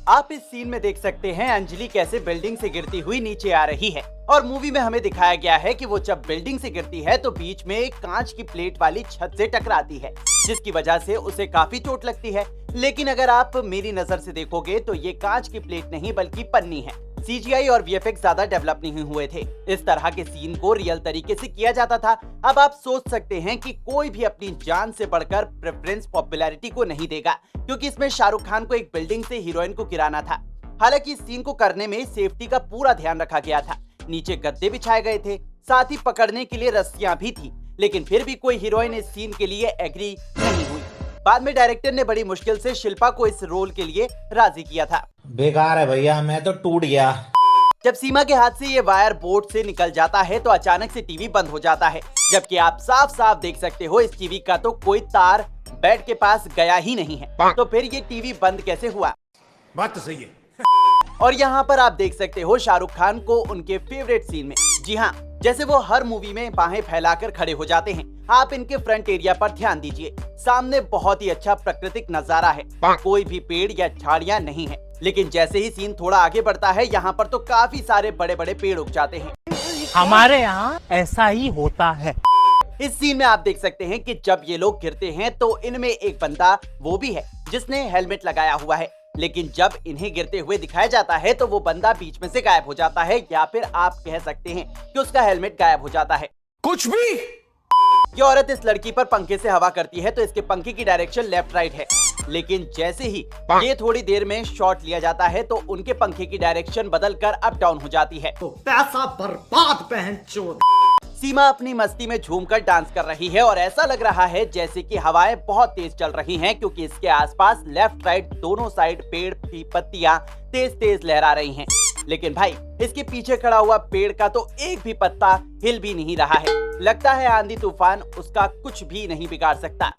आप इस सीन में देख सकते हैं अंजलि कैसे बिल्डिंग से गिरती हुई नीचे आ रही है और मूवी में हमें दिखाया गया है कि वो जब बिल्डिंग से गिरती है तो बीच में एक कांच की प्लेट वाली छत से टकराती है, जिसकी वजह से उसे काफी चोट लगती है। लेकिन अगर आप मेरी नजर से देखोगे तो ये कांच की प्लेट नहीं बल्कि पन्नी है। सीजीआई और वीएफएक्स ज्यादा डेवलप नहीं हुए थे। इस तरह के सीन को रियल तरीके से किया जाता था। अब आप सोच सकते हैं कि कोई भी अपनी जान से बढ़कर प्रेफरेंस पॉपुलैरिटी को नहीं देगा, क्योंकि इसमें शाहरुख खान को एक बिल्डिंग से हीरोइन को गिराना था। हालांकि इस सीन को करने में सेफ्टी का पूरा ध्यान रखा गया था। नीचे गद्दे बिछाए गए थे, साथ ही पकड़ने के लिए रस्सियां भी थी, लेकिन फिर भी कोई हीरोइन इस सीन के लिए एग्री नहीं हुई। बाद में डायरेक्टर ने बड़ी मुश्किल से शिल्पा को इस रोल के लिए राजी किया था। बेकार है भैया, मैं तो टूट गया। जब सीमा के हाथ से ये वायर बोर्ड से निकल जाता है तो अचानक से टीवी बंद हो जाता है, जबकि आप साफ साफ देख सकते हो इस टीवी का तो कोई तार बेड के पास गया ही नहीं है। तो फिर ये टीवी बंद कैसे हुआ? बात तो सही है। और यहाँ पर आप देख सकते हो शाहरुख खान को उनके फेवरेट सीन में, जी हाँ, जैसे वो हर मूवी में बाहें फैलाकर खड़े हो जाते हैं। आप इनके फ्रंट एरिया पर ध्यान दीजिए, सामने बहुत ही अच्छा प्राकृतिक नजारा है, कोई भी पेड़ या झाड़ियाँ नहीं है। लेकिन जैसे ही सीन थोड़ा आगे बढ़ता है, यहाँ पर तो काफी सारे बड़े बड़े पेड़ उग जाते हैं। हमारे यहाँ ऐसा ही होता है। इस सीन में आप देख सकते हैं कि जब ये लोग गिरते हैं तो इनमें एक बंदा वो भी है जिसने हेलमेट लगाया हुआ है, लेकिन जब इन्हें गिरते हुए दिखाया जाता है तो वो बंदा बीच में से गायब हो जाता है, या फिर आप कह सकते हैं कि उसका हेलमेट गायब हो जाता है। कुछ भी। ये औरत इस लड़की पर पंखे से हवा करती है तो इसके पंखे की डायरेक्शन लेफ्ट राइट है, लेकिन जैसे ही ये थोड़ी देर में शॉट लिया जाता है तो उनके पंखे की डायरेक्शन बदलकर अप डाउन हो जाती है। तो पैसा बर्बाद बहनचोद। सीमा अपनी मस्ती में झूमकर डांस कर रही है और ऐसा लग रहा है जैसे कि हवाएं बहुत तेज चल रही हैं, क्योंकि इसके आसपास लेफ्ट राइट दोनों साइड पेड़ की पत्तियां तेज तेज लहरा रही हैं। लेकिन भाई, इसके पीछे खड़ा हुआ पेड़ का तो एक भी पत्ता हिल भी नहीं रहा है। लगता है आंधी तूफान उसका कुछ भी नहीं बिगाड़ सकता।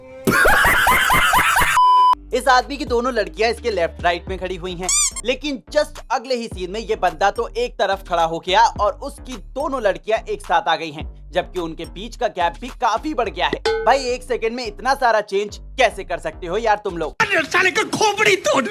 इस आदमी की दोनों लड़कियां इसके लेफ्ट राइट में खड़ी हुई हैं, लेकिन जस्ट अगले ही सीन में ये बंदा तो एक तरफ खड़ा हो गया और उसकी दोनों लड़कियां एक साथ आ गई हैं, जबकि उनके बीच का गैप भी काफी बढ़ गया है। भाई, एक सेकंड में इतना सारा चेंज कैसे कर सकते हो यार तुम लोग? साले का खोपड़ी तोड़।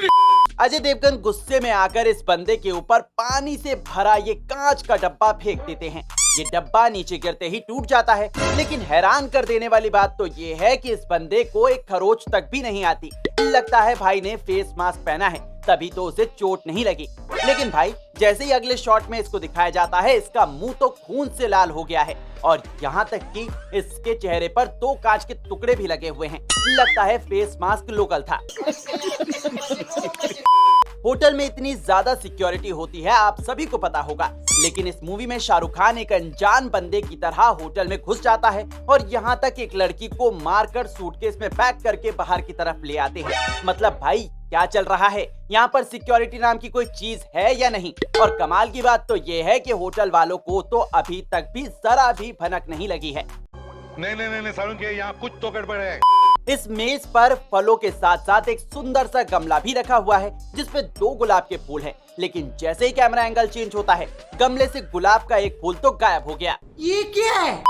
अजय देवगन गुस्से में आकर इस बंदे के ऊपर पानी से भरा ये कांच का डब्बा फेंक देते हैं। ये डब्बा नीचे गिरते ही टूट जाता है, लेकिन हैरान कर देने वाली बात तो ये है कि इस बंदे को एक खरोच तक भी नहीं आती। लगता है भाई ने फेस मास्क पहना है, तभी तो उसे चोट नहीं लगी। लेकिन भाई, जैसे ही अगले शॉट में इसको दिखाया जाता है, इसका मुंह तो खून से लाल हो गया है और यहाँ तक कि इसके चेहरे पर 2 कांच के टुकड़े भी लगे हुए हैं। लगता है फेस मास्क लोकल था। होटल में इतनी ज्यादा सिक्योरिटी होती है, आप सभी को पता होगा, लेकिन इस मूवी में शाहरुख खान एक अनजान बंदे की तरह होटल में घुस जाता है और यहाँ तक एक लड़की को मारकर सूटकेस में पैक करके बाहर की तरफ ले आते हैं। मतलब भाई, क्या चल रहा है यहाँ पर? सिक्योरिटी नाम की कोई चीज है या नहीं? और कमाल की बात तो ये है कि होटल वालों को तो अभी तक भी जरा भी भनक नहीं लगी है। नहीं सारुण के यहाँ कुछ तो गड़बड़ है। इस मेज पर फलों के साथ साथ एक सुंदर सा गमला भी रखा हुआ है जिसपे 2 गुलाब के फूल हैं। लेकिन जैसे ही कैमरा एंगल चेंज होता है, गमले से गुलाब का एक फूल तो गायब हो गया। ये क्या है?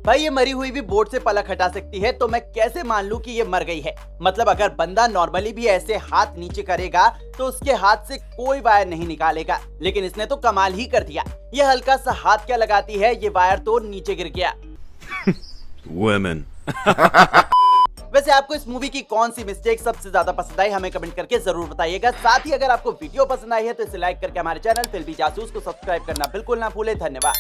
भाई, ये मरी हुई भी बोर्ड से पलक हटा सकती है, तो मैं कैसे मान लूं कि ये मर गई है? मतलब अगर बंदा नॉर्मली भी ऐसे हाथ नीचे करेगा तो उसके हाथ से कोई वायर नहीं निकालेगा, लेकिन इसने तो कमाल ही कर दिया। ये हल्का सा हाथ क्या लगाती है, ये वायर तो नीचे गिर गया। Women. वैसे आपको इस मूवी की कौन सी मिस्टेक सबसे ज्यादा पसंद आई, हमें कमेंट करके जरूर बताइएगा। साथ ही अगर आपको वीडियो पसंद आई है तो इसे लाइक करके हमारे चैनल फिल्मी जासूस को सब्सक्राइब करना बिल्कुल ना भूलें। धन्यवाद।